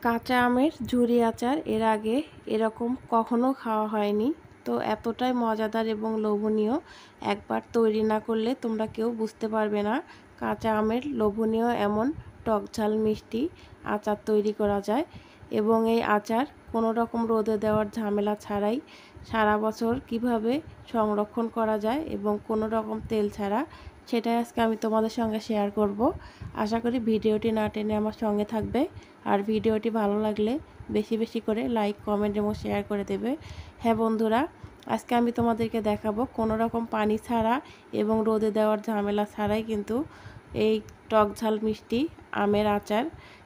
কাঁচা আমের ঝুরি আচার এর আগে এরকম কখনো খাওয়া হয়নি। তো এতটাই মজাদার এবং লোভনীয়, একবার তৈরি না করলে তোমরা কেউ বুঝতে পারবে না কাঁচা আমের লোভনীয় এমন টক ঝাল মিষ্টি আচার তৈরি করা যায়। এবং এই আচার কোনো রকম রোদে দেওয়ার ঝামেলা ছাড়াই সারা বছর কিভাবে সংরক্ষণ করা যায় এবং কোনো রকম তেল ছাড়া, সেটাই আজকে আমি তোমাদের সঙ্গে শেয়ার করব। আশা করি ভিডিওটি না টেনে আমার সঙ্গে থাকবে। আর ভিডিওটি ভালো লাগলে বেশি বেশি করে লাইক, কমেন্ট এবং শেয়ার করে দেবে। হ্যাঁ বন্ধুরা, আজকে আমি তোমাদেরকে দেখাবো কোনো রকম পানি ছাড়া এবং রোদে দেওয়ার ঝামেলা ছাড়াই কিন্তু এই টক ঝাল মিষ্টি আমের আচার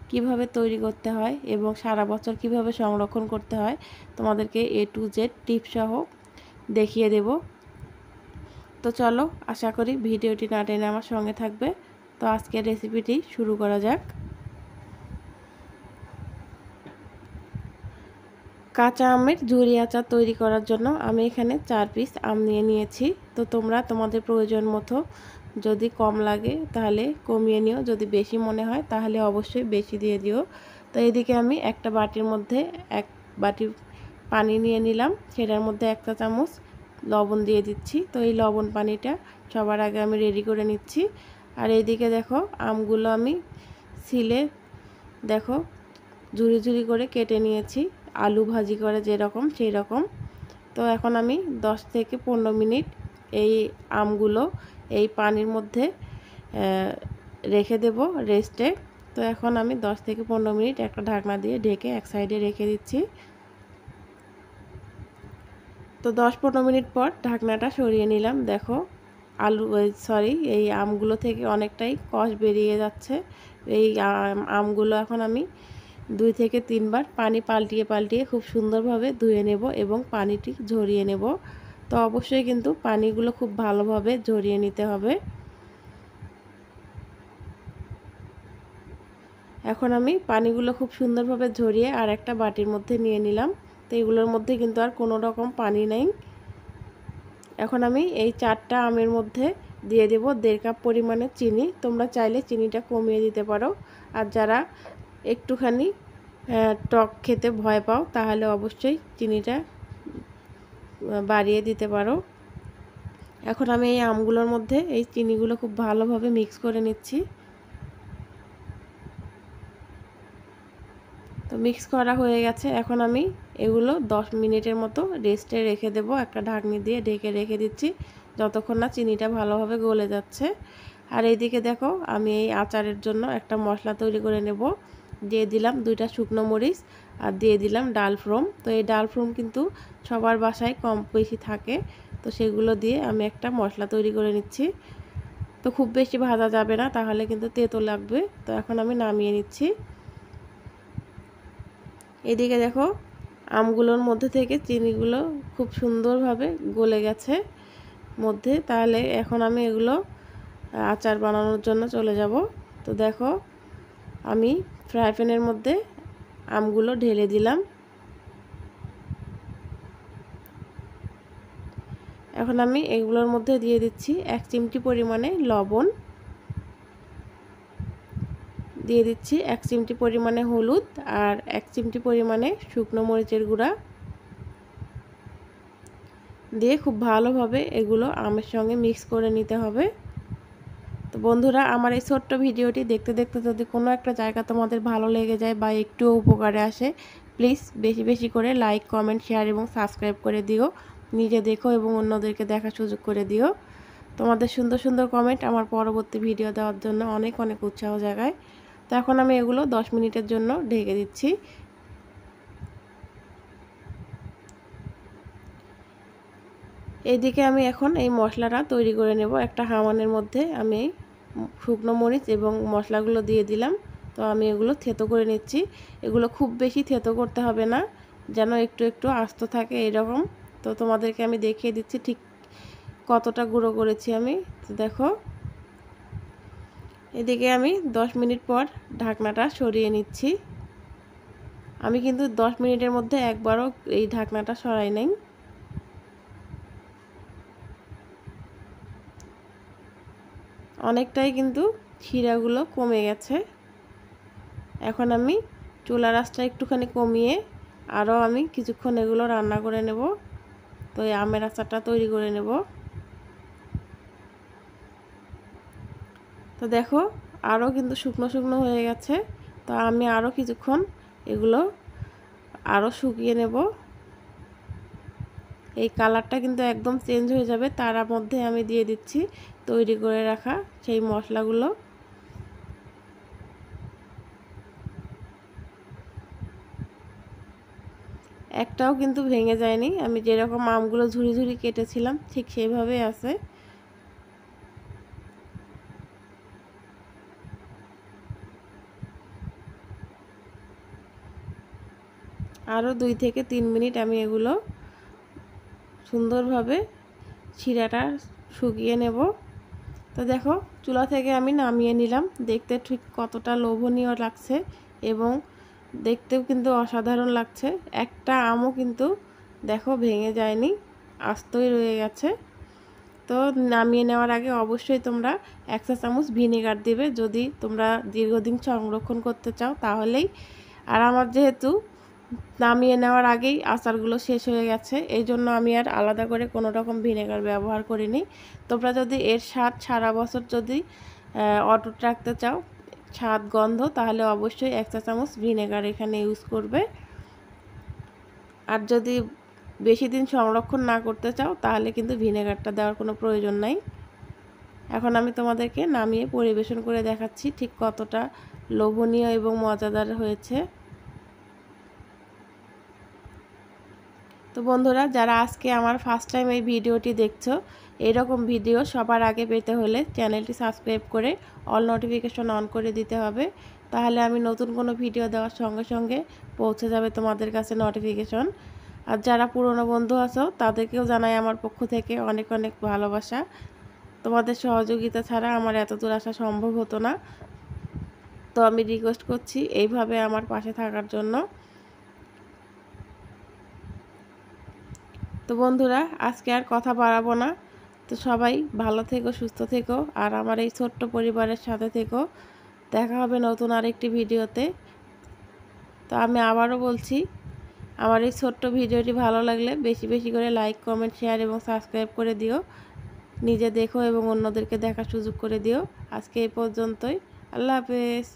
কিভাবে তৈরি করতে হয় এবং সারা বছর কিভাবে সংরক্ষণ করতে হয় তোমাদেরকে A to Z টিপস সহ দেখিয়ে দেব। তো চলো, আশা করি ভিডিওটি না টেনে আমার সঙ্গে থাকবে। তো আজকের রেসিপিটি শুরু করা যাক। কাঁচা আমের ঝুরি আচার তৈরি করার জন্য আমি এখানে 4 পিস আম নিয়ে নিয়েছি। তো তোমরা তোমাদের প্রয়োজন মতো যদি কম লাগে তাহলে কমিয়ে নিও, যদি বেশি মনে হয় তাহলে অবশ্যই বেশি দিয়ে দিও। তো এদিকে আমি একটা বাটির মধ্যে 1 বাটি পানি নিয়ে নিলাম, সেটার মধ্যে 1 চা চামচ লবণ দিয়ে দিচ্ছি। তো এই লবণ পানিটা সবার আগে আমি রেডি করে নিচ্ছি। আর এইদিকে দেখো আমগুলো আমি সিলে দেখো ঝুরি ঝুরি করে কেটে নিয়েছি, আলু ভাজি করে যেরকম সেই রকম। তো এখন আমি 10 থেকে 15 মিনিট এই আমগুলো এই পানির মধ্যে রেখে দেব রেস্টে। তো এখন আমি 10 থেকে 15 মিনিট একটা ঢাকনা দিয়ে ঢেকে এক সাইডে রেখে দিচ্ছি। তো 10-15 মিনিট পর ঢাকনাটা সরিয়ে নিলাম। দেখো এই আমগুলো থেকে অনেকটাই কষ বেরিয়ে যাচ্ছে। এই আমগুলো এখন আমি 2 থেকে 3 বার পানি পাল্টিয়ে পাল্টিয়ে খুব সুন্দরভাবে ধুয়ে নেব এবং পানিটি ঝরিয়ে নেব। তো অবশ্যই কিন্তু পানিগুলো খুব ভালোভাবে ঝরিয়ে নিতে হবে। এখন আমি পানিগুলো খুব সুন্দরভাবে ঝরিয়ে আর একটা বাটির মধ্যে নিয়ে নিলাম। তো এগুলোর মধ্যে কিন্তু আর কোনো রকম পানি নেই। এখন আমি এই 4টা আমের মধ্যে দিয়ে দেব 1.5 কাপ পরিমাণে চিনি। তোমরা চাইলে চিনিটা কমিয়ে দিতে পারো। আর যারা একটুখানি টক খেতে ভয় পাও তাহলে অবশ্যই চিনিটা বাড়িয়ে দিতে পারো। এখন আমি এই আমগুলোর মধ্যে এই চিনিগুলো খুব ভালোভাবে মিক্স করে নিচ্ছি। তো মিক্স করা হয়ে গেছে। এখন আমি এগুলো 10 মিনিটের মতো রেস্টে রেখে দেব, একটা ঢাকনি দিয়ে ঢেকে রেখে দিচ্ছি যতক্ষণ না চিনিটা ভালোভাবে গলে যাচ্ছে। আর এইদিকে দেখো আমি এই আচারের জন্য একটা মশলা তৈরি করে নেব। দিয়ে দিলাম 2টা শুকনো মরিচ আর দিয়ে দিলাম ডালফ্রম। তো এই ডালফ্রম কিন্তু সবার বাসায় কম বেশি থাকে। তো সেগুলো দিয়ে আমি একটা মশলা তৈরি করে নিচ্ছি। তো খুব বেশি ভাজা যাবে না, তাহলে কিন্তু তেতো লাগবে। তো এখন আমি নামিয়ে নিচ্ছি। এদিকে দেখো আমগুলোর মধ্যে থেকে চিনিগুলো খুব সুন্দরভাবে গলে গেছে মধ্যে। তাহলে এখন আমি এগুলো আচার বানানোর জন্য চলে যাব। তো দেখো আমি ফ্রাই প্যানের মধ্যে আমগুলো ঢেলে দিলাম। এখন আমি এগুলোর মধ্যে দিয়ে দিচ্ছি 1 চিমটি পরিমাণে লবণ, দিয়ে দিচ্ছি 1 চিমটি পরিমাণে হলুদ আর 1 চিমটি পরিমাণে শুকনো মরিচের গুঁড়া দিয়ে খুব ভালোভাবে এগুলো আমের সঙ্গে মিক্স করে নিতে হবে। তো বন্ধুরা, আমার এই ছোট্ট ভিডিওটি দেখতে দেখতে যদি কোনো একটা জায়গা তোমাদের ভালো লেগে যায় বা একটু উপকারে আসে, প্লিজ বেশি বেশি করে লাইক, কমেন্ট, শেয়ার এবং সাবস্ক্রাইব করে দিও। নিজে দেখো এবং অন্যদেরকে দেখার সুযোগ করে দিও। তোমাদের সুন্দর সুন্দর কমেন্ট আমার পরবর্তী ভিডিও দেওয়ার জন্য অনেক অনেক উৎসাহ জাগায়। তো এখন আমি এগুলো 10 মিনিটের জন্য ঢেকে দিচ্ছি। এইদিকে আমি এখন এই মশলাটা তৈরি করে নেব। একটা হামানের মধ্যে আমি শুকনো মরিচ এবং মশলাগুলো দিয়ে দিলাম। তো আমি এগুলো থেতো করে নিচ্ছি। এগুলো খুব বেশি থেতো করতে হবে না, যেন একটু একটু আস্ত থাকে এরকম। তো তোমাদেরকে আমি দেখিয়ে দিচ্ছি ঠিক কতটা গুঁড়ো করেছি আমি। তো দেখো এদিকে আমি 10 মিনিট পর ঢাকনাটা সরিয়ে নিচ্ছি। আমি কিন্তু 10 মিনিটের মধ্যে একবারও এই ঢাকনাটা সরাই নাই। অনেকটাই কিন্তু শিরাগুলো কমে গেছে। এখন আমি চুলার আঁচটা একটুখানি কমিয়ে আরও আমি কিছুক্ষণ এগুলো রান্না করে নেব। তো এই আমের আচারটা তৈরি করে নেব। তো দেখো আরও কিন্তু শুকনো শুকনো হয়ে গেছে। তো আমি আরও কিছুক্ষণ এগুলো আরও শুকিয়ে নেব। এই কালারটা কিন্তু একদম চেঞ্জ হয়ে যাবে, তার মধ্যে আমি দিয়ে দিচ্ছি তৈরি করে রাখা সেই মশলাগুলো। একটাও কিন্তু ভেঙে যায়নি, আমি যেরকম আমগুলো ঝুরি ঝুরি কেটেছিলাম ঠিক সেইভাবেই আছে। আরও 2 থেকে 3 মিনিট আমি এগুলো সুন্দরভাবে শিরাটা শুকিয়ে নেব। তো দেখো চুলা থেকে আমি নামিয়ে নিলাম, দেখতে ঠিক কতটা লোভনীয় লাগছে এবং দেখতেও কিন্তু অসাধারণ লাগছে। একটা আমও কিন্তু দেখো ভেঙে যায়নি, আস্তই রয়ে গেছে। তো নামিয়ে নেওয়ার আগে অবশ্যই তোমরা 1 চা চামচ ভিনেগার দিবে যদি তোমরা দীর্ঘদিন সংরক্ষণ করতে চাও তাহলেই। আর আমার যেহেতু নামিয়ে নেওয়ার আগেই আচারগুলো শেষ হয়ে গেছে, এই জন্য আমি আর আলাদা করে কোনো রকম ভিনেগার ব্যবহার করিনি। তোমরা যদি এর স্বাদ সারা বছর যদি অটুট রাখতে চাও, স্বাদ গন্ধ, তাহলে অবশ্যই 1 চা চামচ ভিনেগার এখানে ইউজ করবে। আর যদি বেশি দিন সংরক্ষণ না করতে চাও তাহলে কিন্তু ভিনেগারটা দেওয়ার কোনো প্রয়োজন নাই। এখন আমি তোমাদেরকে নামিয়ে পরিবেশন করে দেখাচ্ছি ঠিক কতটা লোভনীয় এবং মজাদার হয়েছে। তো বন্ধুরা, যারা আজকে আমার ফার্স্ট টাইম এই ভিডিওটি দেখছো, এরকম ভিডিও সবার আগে পেতে হলে চ্যানেলটি সাবস্ক্রাইব করে অল নোটিফিকেশন অন করে দিতে হবে। তাহলে আমি নতুন কোনো ভিডিও দেওয়ার সঙ্গে সঙ্গে পৌঁছে যাবে তোমাদের কাছে নোটিফিকেশন। আর যারা পুরনো বন্ধু আছো তাদেরকেও জানাই আমার পক্ষ থেকে অনেক অনেক ভালোবাসা। তোমাদের সহযোগিতা ছাড়া আমার এত দূর আসা সম্ভব হতো না। তো আমি রিকোয়েস্ট করছি এইভাবে আমার পাশে থাকার জন্য। তো বন্ধুরা, আজকে আর কথা বাড়াবো না। তো সবাই ভালো থেকো, সুস্থ থেকো, আর আমার এই ছোট্ট পরিবারের সাথে থেকো। দেখা হবে নতুন আরেকটি ভিডিওতে। তো আমি আবারও বলছি, আমার এই ছোট্ট ভিডিওটি ভালো লাগলে বেশি বেশি করে লাইক, কমেন্ট, শেয়ার এবং সাবস্ক্রাইব করে দিও। নিজে দেখো এবং অন্যদেরকে দেখার সুযোগ করে দিও। আজকে এই পর্যন্তই। আল্লাহ হাফেজ।